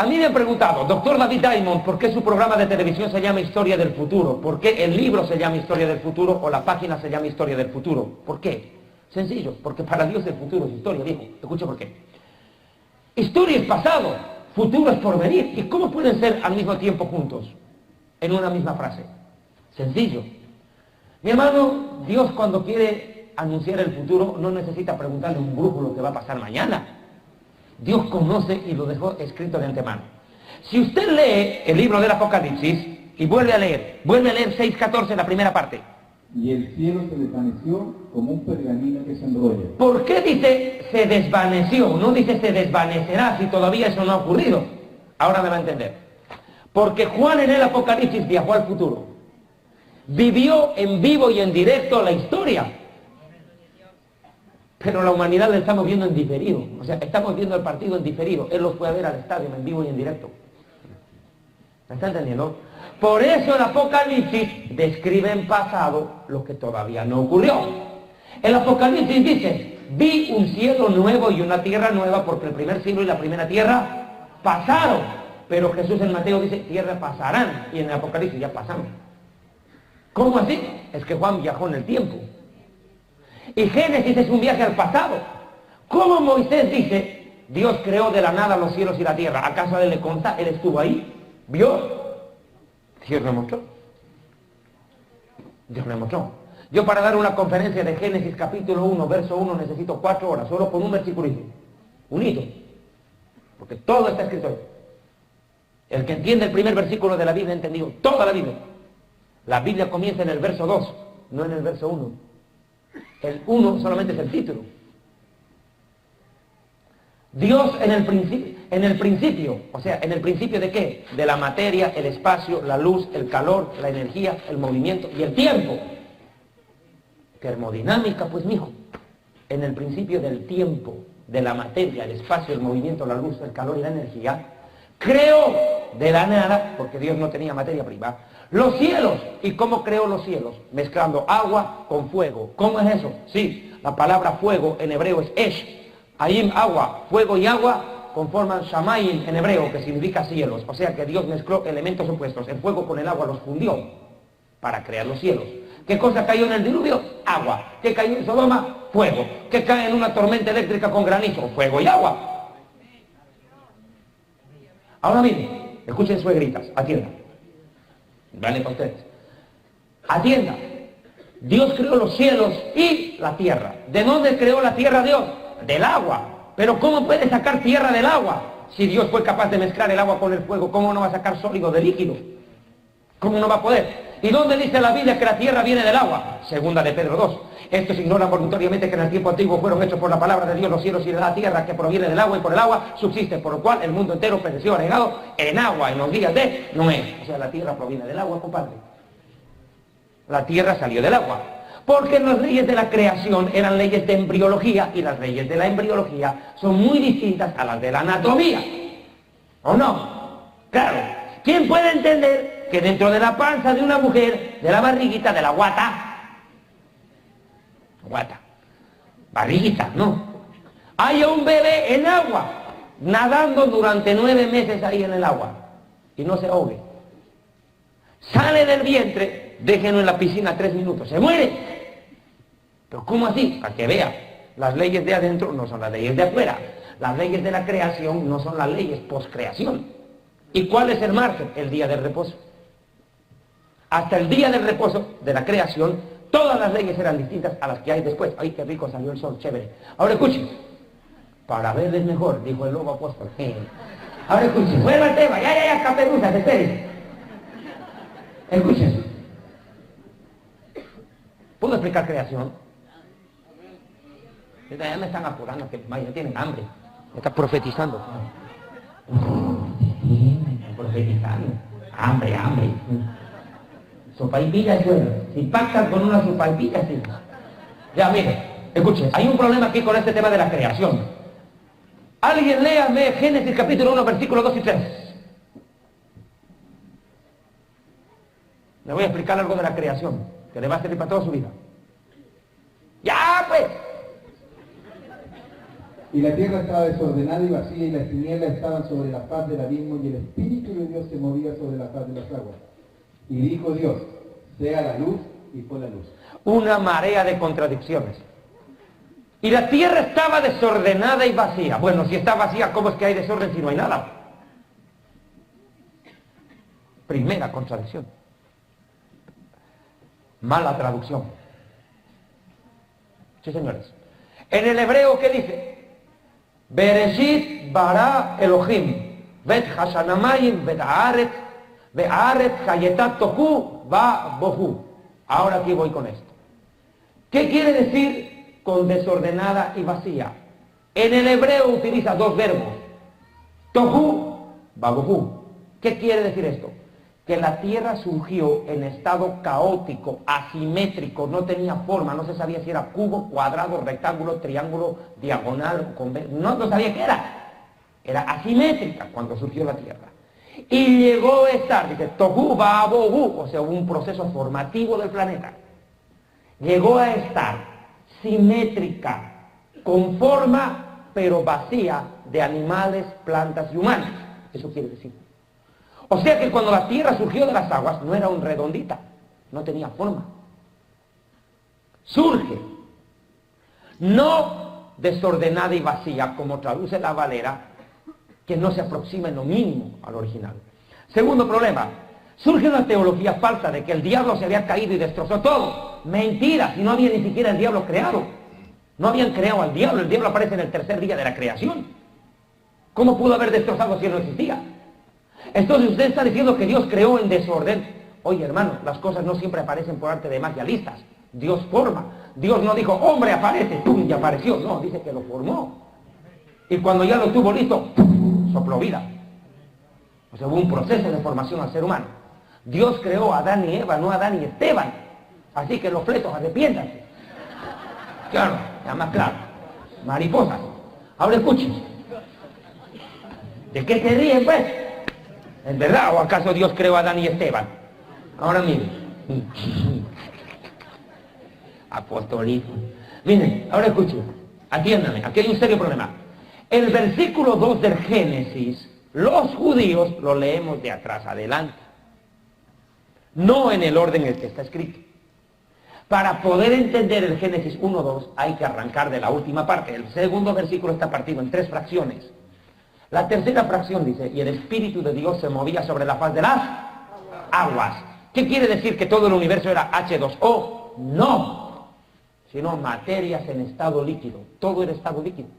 A mí me han preguntado, doctor David Diamond, ¿por qué su programa de televisión se llama Historia del Futuro? ¿Por qué el libro se llama Historia del Futuro o la página se llama Historia del Futuro? ¿Por qué? Sencillo, porque para Dios el futuro es historia, viejo. Escucha por qué. Historia es pasado, futuro es porvenir. ¿Y cómo pueden ser al mismo tiempo juntos? En una misma frase. Sencillo. Mi hermano, Dios cuando quiere anunciar el futuro no necesita preguntarle a un brujo lo que va a pasar mañana. Dios conoce y lo dejó escrito de antemano. Si usted lee el libro del Apocalipsis y vuelve a leer 6:14, la primera parte. Y el cielo se desvaneció como un pergamino que se enrolla. ¿Por qué dice se desvaneció? No dice se desvanecerá si todavía eso no ha ocurrido. Ahora me va a entender. Porque Juan en el Apocalipsis viajó al futuro. Vivió en vivo y en directo la historia. Pero la humanidad la estamos viendo en diferido. O sea, estamos viendo el partido en diferido. Él los fue a ver al estadio en vivo y en directo. ¿Me está entendiendo? Por eso el Apocalipsis describe en pasado lo que todavía no ocurrió. El Apocalipsis dice, vi un cielo nuevo y una tierra nueva porque el primer cielo y la primera tierra pasaron. Pero Jesús en Mateo dice, tierra pasarán. Y en el Apocalipsis ya pasamos. ¿Cómo así? Es que Juan viajó en el tiempo. Y Génesis es un viaje al pasado. ¿Cómo Moisés dice, Dios creó de la nada los cielos y la tierra? ¿Acaso a él le consta? ¿Él estuvo ahí? ¿Vio? Dios me mostró. Dios me mostró. Yo para dar una conferencia de Génesis capítulo 1, verso 1, necesito 4 horas, solo por un versículo. Un hito. Porque todo está escrito ahí. El que entiende el primer versículo de la Biblia ha entendido toda la Biblia. La Biblia comienza en el verso 2, no en el verso 1. El 1 solamente es el título. Dios en el principio, o sea, ¿en el principio de qué? De la materia, el espacio, la luz, el calor, la energía, el movimiento y el tiempo. Termodinámica, pues, mijo. En el principio del tiempo, de la materia, el espacio, el movimiento, la luz, el calor y la energía, creó de la nada, porque Dios no tenía materia prima, los cielos. ¿Y cómo creó los cielos? Mezclando agua con fuego. ¿Cómo es eso? Sí, la palabra fuego en hebreo es esh. Ahí agua, fuego y agua conforman shamayim en hebreo, que significa cielos. O sea que Dios mezcló elementos opuestos. El fuego con el agua los fundió para crear los cielos. ¿Qué cosa cayó en el diluvio? Agua. ¿Qué cayó en Sodoma? Fuego. ¿Qué cae en una tormenta eléctrica con granizo? Fuego y agua. Ahora miren, escuchen suegritas, atiendan. Vale para ustedes. Atienda. Dios creó los cielos y la tierra. ¿De dónde creó la tierra Dios? Del agua. Pero ¿cómo puede sacar tierra del agua? Si Dios fue capaz de mezclar el agua con el fuego, ¿cómo no va a sacar sólido de líquido? ¿Cómo no va a poder? ¿Y dónde dice la Biblia que la tierra viene del agua? Segunda de Pedro 2. Estos ignoran voluntariamente que en el tiempo antiguo fueron hechos por la palabra de Dios los cielos y la tierra que proviene del agua y por el agua subsiste, por lo cual el mundo entero pereció anegado en agua en los días de Noé. O sea, la tierra proviene del agua, compadre. La tierra salió del agua. Porque las leyes de la creación eran leyes de embriología y las leyes de la embriología son muy distintas a las de la anatomía. ¿O no? Claro. ¿Quién puede entender que dentro de la panza de una mujer, de la barriguita, de la guata, barriguita, no, haya un bebé en agua, nadando durante 9 meses ahí en el agua y no se ahogue? Sale del vientre, déjenlo en la piscina 3 minutos, se muere. Pero ¿cómo así? Para que vea, las leyes de adentro no son las leyes de afuera. Las leyes de la creación no son las leyes post-creación. ¿Y cuál es el margen? El día del reposo. Hasta el día del reposo de la creación, todas las leyes eran distintas a las que hay después. ¡Ay, qué rico salió el sol! Chévere. Ahora escuchen. Para verles mejor, dijo el lobo apóstol. Ahora escuchen. Vuelva al tema. Ya, caperuzas, esperen. Escuchen. ¿Puedo explicar creación? Ya me están apurando, que ya tienen hambre. Me están profetizando. Profetizando. Hambre. Sopaipilla es bueno. Si pactas con una sopaipilla, sí. Ya, mire, escuchen, hay un problema aquí con este tema de la creación. Alguien léame Génesis capítulo 1, versículos 2 y 3. Le voy a explicar algo de la creación, que le va a servir para toda su vida. ¡Ya, pues! Y la tierra estaba desordenada y vacía, y las tinieblas estaban sobre la faz del abismo, y el Espíritu de Dios se movía sobre la faz de las aguas. Y dijo Dios, sea la luz, y fue la luz. Una marea de contradicciones. Y la tierra estaba desordenada y vacía. Bueno, si está vacía, ¿cómo es que hay desorden si no hay nada? Primera contradicción. Mala traducción. Sí, señores. En el hebreo, ¿qué dice? Bereshit bara Elohim, vet hashanamayim, vet haaret hayetat tohu va bohu. Ahora aquí voy con esto. ¿Qué quiere decir con desordenada y vacía? En el hebreo utiliza dos verbos. Tohu va bohu. ¿Qué quiere decir esto? Que la tierra surgió en estado caótico, asimétrico, no tenía forma, no se sabía si era cubo, cuadrado, rectángulo, triángulo, diagonal, no sabía qué era. Era asimétrica cuando surgió la tierra. Y llegó a estar, dice, tohu va bohu, o sea, hubo un proceso formativo del planeta. Llegó a estar simétrica, con forma, pero vacía de animales, plantas y humanos. Eso quiere decir. O sea que cuando la tierra surgió de las aguas, no era un redondita, no tenía forma. Surge, no desordenada y vacía, como traduce la Valera, que no se aproxima en lo mínimo al original. Segundo problema, surge una teología falsa de que el diablo se había caído y destrozó todo. Mentira, si no había ni siquiera el diablo creado. No habían creado al diablo, el diablo aparece en el tercer día de la creación. ¿Cómo pudo haber destrozado si él no existía? Entonces usted está diciendo que Dios creó en desorden. Oye, hermano, las cosas no siempre aparecen por arte de magialistas. Dios forma. Dios no dijo, hombre, aparece, ¡pum!, y apareció. No, dice que lo formó. Y cuando ya lo tuvo listo, ¡pum!, sopló vida. O sea, hubo un proceso de formación al ser humano. Dios creó a Adán y Eva, no a Adán y Esteban. Así que los fletos, arrepiéntanse. Claro, ya más claro. Mariposas. Ahora escuchen. ¿De qué se ríen, pues? ¿Es verdad? ¿O acaso Dios creó a Adán y Esteban? Ahora miren. Apostolismo. Miren, ahora escuchen. Atiéndanme, aquí hay un serio problema. El versículo 2 del Génesis, los judíos lo leemos de atrás adelante. No en el orden en el que está escrito. Para poder entender el Génesis 1-2 hay que arrancar de la última parte. El segundo versículo está partido en 3 fracciones. La tercera fracción dice, y el Espíritu de Dios se movía sobre la faz de las aguas. ¿Qué quiere decir? ¿Que todo el universo era H2O? No, sino materias en estado líquido. Todo era estado líquido.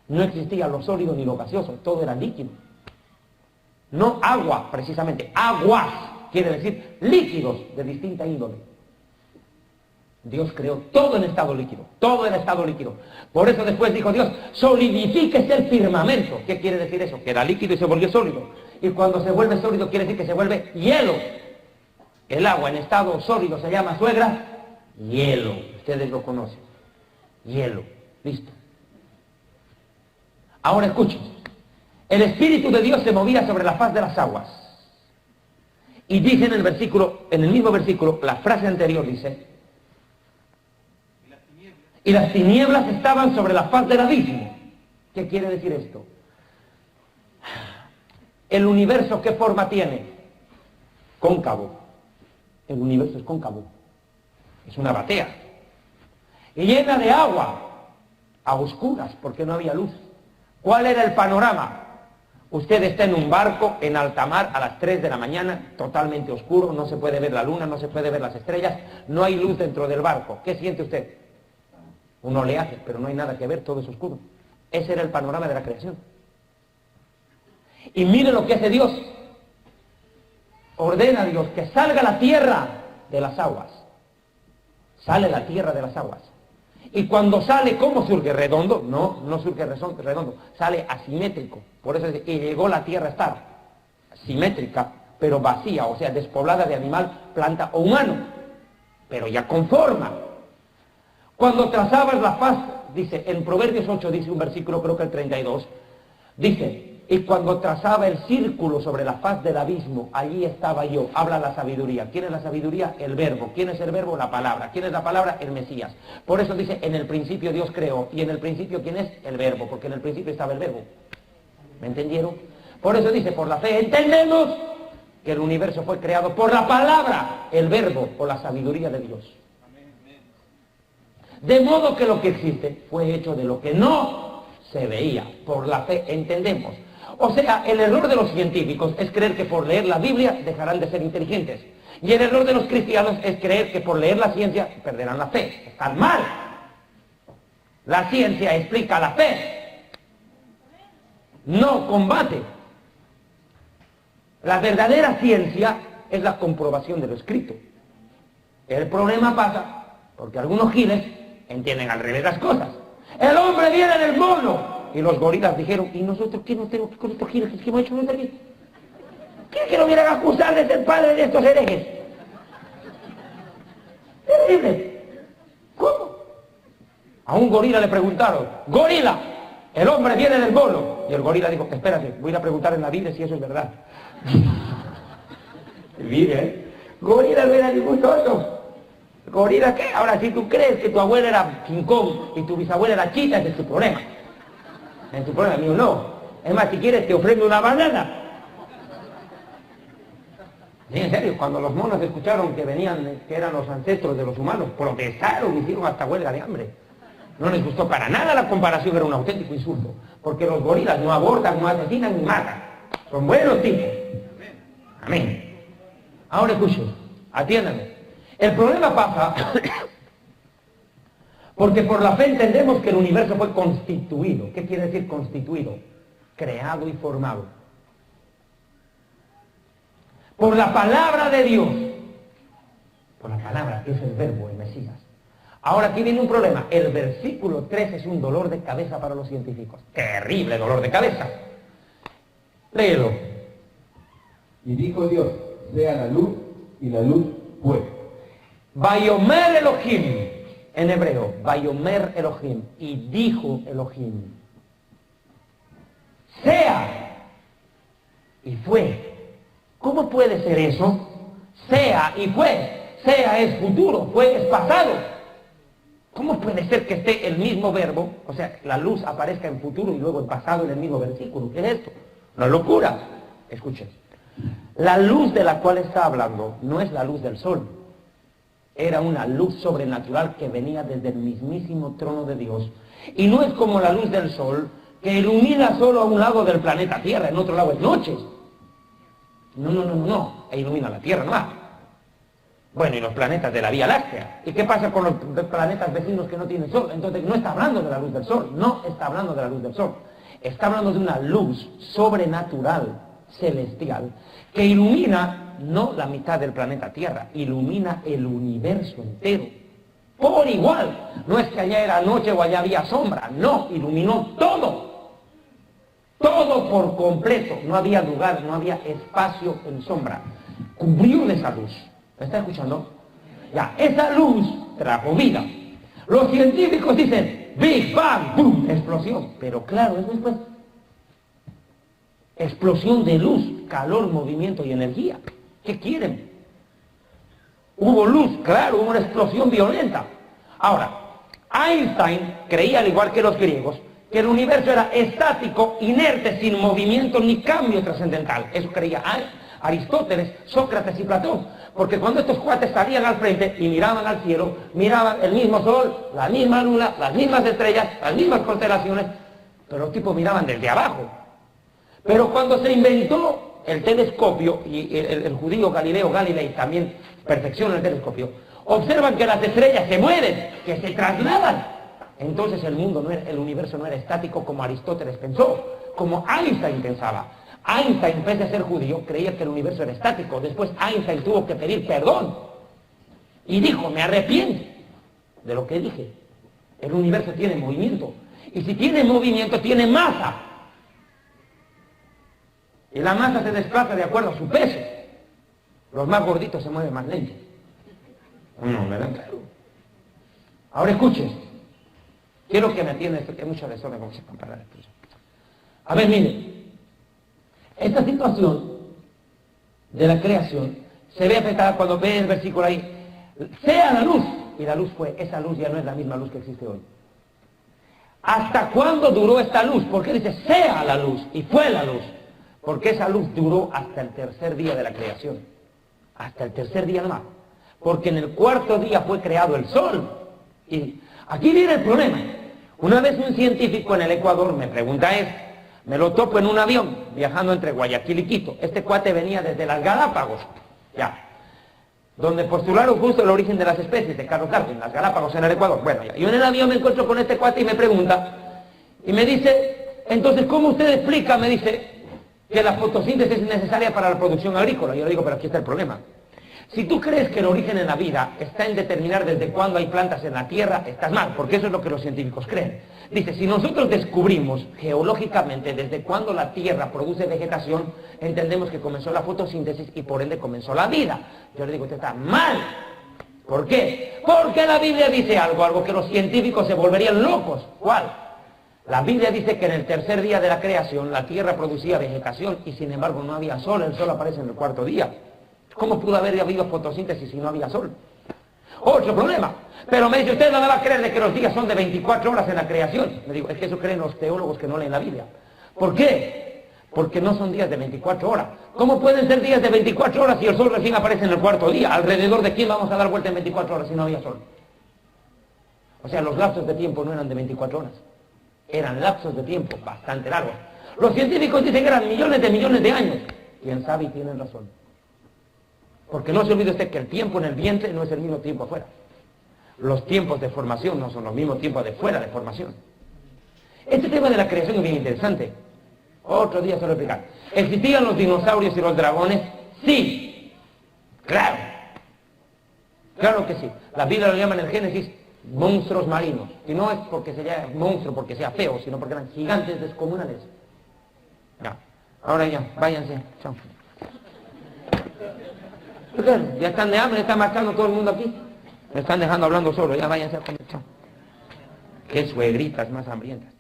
No existía lo sólido ni lo gaseoso, todo era líquido. No agua, precisamente, aguas, quiere decir líquidos de distinta índole. Dios creó todo en estado líquido, todo en estado líquido. Por eso después dijo Dios, solidifíquese el firmamento. ¿Qué quiere decir eso? Que era líquido y se volvió sólido. Y cuando se vuelve sólido quiere decir que se vuelve hielo. El agua en estado sólido se llama, suegra, hielo. Ustedes lo conocen. Hielo. Listo. Ahora escuchen. El Espíritu de Dios se movía sobre la faz de las aguas. Y dice en el versículo, en el mismo versículo, la frase anterior dice, y las tinieblas estaban sobre la faz del abismo. ¿Qué quiere decir esto? El universo, ¿qué forma tiene? Cóncavo. El universo es cóncavo. Es una batea. Y llena de agua. A oscuras, porque no había luz. ¿Cuál era el panorama? Usted está en un barco en alta mar a las 3 de la mañana, totalmente oscuro, no se puede ver la luna, no se puede ver las estrellas, no hay luz dentro del barco. ¿Qué siente usted? Un oleaje, pero no hay nada que ver, todo es oscuro. Ese era el panorama de la creación. Y mire lo que hace Dios. Ordena a Dios que salga la tierra de las aguas. Sale la tierra de las aguas. Y cuando sale, ¿cómo surge? ¿Redondo? No, no surge redondo. Sale asimétrico. Por eso es que llegó la tierra a estar simétrica, pero vacía, o sea, despoblada de animal, planta o humano. Pero ya con forma. Cuando trazabas la faz, dice, en Proverbios 8 dice un versículo, creo que el 32, dice, Y cuando trazaba el círculo sobre la faz del abismo, allí estaba yo. Habla la sabiduría. ¿Quién es la sabiduría? El verbo. ¿Quién es el verbo? La palabra. ¿Quién es la palabra? El Mesías. Por eso dice, en el principio Dios creó. Y en el principio, ¿quién es? El verbo. Porque en el principio estaba el verbo. ¿Me entendieron? Por eso dice, por la fe entendemos que el universo fue creado por la palabra, el verbo o la sabiduría de Dios. De modo que lo que existe fue hecho de lo que no se veía. Por la fe entendemos. O sea, el error de los científicos es creer que por leer la Biblia dejarán de ser inteligentes. Y el error de los cristianos es creer que por leer la ciencia perderán la fe. Están mal. La ciencia explica la fe. No combate. La verdadera ciencia es la comprobación de lo escrito. El problema pasa porque algunos giles entienden al revés las cosas. El hombre viene del mono. Y los gorilas dijeron, ¿y nosotros qué nos tenemos con estos giles que hemos hecho nosotros aquí? ¿Quién que nos vienen a acusar de ser padre de estos herejes? Terrible. ¿Cómo? A un gorila le preguntaron, gorila, el hombre viene del mono. Y el gorila dijo, espérate, voy a ir a preguntar en la Biblia si eso es verdad. Biblia, ¿eh? Gorila no era ningún tonto. ¿Gorila qué? Ahora, si tú crees que tu abuela era King Kong y tu bisabuela era Chita, ese es tu problema. Es tu problema, mío no. Es más, si quieres te ofrendo una banana. Sí, en serio, cuando los monos escucharon que venían, que eran los ancestros de los humanos, protestaron, hicieron hasta huelga de hambre. No les gustó para nada la comparación, era un auténtico insulto. Porque los gorilas no abortan, no asesinan ni matan. Son buenos tipos. Amén. Ahora escuchen, atiéndanme. El problema pasa porque por la fe entendemos que el universo fue constituido. ¿Qué quiere decir constituido? Creado y formado. Por la palabra de Dios. Por la palabra, que es el verbo, el Mesías. Ahora aquí viene un problema. El versículo 3 es un dolor de cabeza para los científicos. Terrible dolor de cabeza. Léelo. Y dijo Dios, sea la luz, y la luz fue. Vayomer Elohim, en hebreo, Vayomer Elohim, y dijo Elohim, sea, y fue. ¿Cómo puede ser eso? Sea y fue. Sea es futuro, fue es pasado. ¿Cómo puede ser que esté el mismo verbo, o sea, la luz aparezca en futuro y luego en pasado en el mismo versículo? ¿Qué es esto? Una locura. Escuchen. La luz de la cual está hablando no es la luz del sol. Era una luz sobrenatural que venía desde el mismísimo trono de Dios. Y no es como la luz del sol que ilumina solo a un lado del planeta Tierra, en otro lado es noche. No. E ilumina la Tierra nomás. Bueno, y los planetas de la Vía Láctea. ¿Y qué pasa con los planetas vecinos que no tienen sol? Entonces no está hablando de la luz del sol. No está hablando de la luz del sol. Está hablando de una luz sobrenatural, celestial, que ilumina no la mitad del planeta Tierra, ilumina el universo entero. Por igual. No es que allá era noche o allá había sombra. No, iluminó todo. Todo por completo. No había lugar, no había espacio en sombra. Cubrió de esa luz. ¿Me está escuchando? Ya, esa luz trajo vida. Los científicos dicen, Big Bang, boom, explosión. Pero claro, eso después. Explosión de luz, calor, movimiento y energía. ¿Qué quieren? Hubo luz, claro, hubo una explosión violenta. Ahora, Einstein creía, al igual que los griegos, que el universo era estático, inerte, sin movimiento ni cambio trascendental. Eso creía Aristóteles, Sócrates y Platón. Porque cuando estos cuates salían al frente y miraban al cielo, miraban el mismo sol, la misma luna, las mismas estrellas, las mismas constelaciones, pero los tipos miraban desde abajo. Pero cuando se inventó el telescopio, y el judío Galileo Galilei también perfecciona el telescopio, observan que las estrellas se mueven, que se trasladan. Entonces el universo no era estático como Aristóteles pensó, como Einstein pensaba. Einstein, en vez de ser judío, creía que el universo era estático. Después Einstein tuvo que pedir perdón. Y dijo, me arrepiento de lo que dije. El universo tiene movimiento. Y si tiene movimiento, tiene masa. Y la masa se desplaza de acuerdo a su peso. Los más gorditos se mueven más lento. No, me dan claro. Ahora escuchen. Quiero que me atiendan esto, que hay mucho desorden con esa palabra. A ver, miren. Esta situación de la creación se ve afectada cuando ve el versículo ahí, sea la luz, y la luz fue, esa luz ya no es la misma luz que existe hoy. ¿Hasta cuándo duró esta luz? ¿Por qué dice sea la luz? Y fue la luz. Porque esa luz duró hasta el tercer día de la creación. Hasta el tercer día nomás. Porque en el cuarto día fue creado el sol. Y aquí viene el problema. Una vez un científico en el Ecuador me pregunta esto. Me lo topo en un avión viajando entre Guayaquil y Quito. Este cuate venía desde las Galápagos. Ya. Donde postularon justo el origen de las especies de Carlos Darwin, las Galápagos en el Ecuador. Bueno, ya. Yo en el avión me encuentro con este cuate y me pregunta, y me dice, entonces, ¿cómo usted explica, me dice, que la fotosíntesis es necesaria para la producción agrícola? Yo le digo, pero aquí está el problema. Si tú crees que el origen en la vida está en determinar desde cuándo hay plantas en la Tierra, estás mal, porque eso es lo que los científicos creen. Dice, si nosotros descubrimos geológicamente desde cuándo la Tierra produce vegetación, entendemos que comenzó la fotosíntesis y por ende comenzó la vida. Yo le digo, usted está mal. ¿Por qué? Porque la Biblia dice algo que los científicos se volverían locos. ¿Cuál? La Biblia dice que en el tercer día de la creación la Tierra producía vegetación y sin embargo no había sol, el sol aparece en el cuarto día. ¿Cómo pudo haber habido fotosíntesis si no había sol? Otro problema. Pero me dice, ¿usted no me va a creer de que los días son de 24 horas en la creación? Le digo, es que eso creen los teólogos que no leen la Biblia. ¿Por qué? Porque no son días de 24 horas. ¿Cómo pueden ser días de 24 horas si el sol recién aparece en el cuarto día? ¿Alrededor de quién vamos a dar vuelta en 24 horas si no había sol? O sea, los lapsos de tiempo no eran de 24 horas. Eran lapsos de tiempo bastante largos. Los científicos dicen que eran millones de años. ¿Quién sabe? Y tienen razón. Porque no se olvide usted que el tiempo en el vientre no es el mismo tiempo afuera. Los tiempos de formación no son los mismos tiempos de fuera de formación. Este tema de la creación es bien interesante. Otro día se lo voy a explicar. ¿Existían los dinosaurios y los dragones? Sí. Claro. Claro que sí. La Biblia lo llama en el Génesis monstruos marinos. Y no es porque sea monstruo, porque sea feo, sino porque eran gigantes descomunales. Ya. Ahora ya, váyanse. Chao. Ya están de hambre, está marchando todo el mundo aquí. Me están dejando hablando solo, ya váyanse a comer. Chao. Qué suegritas más hambrientas.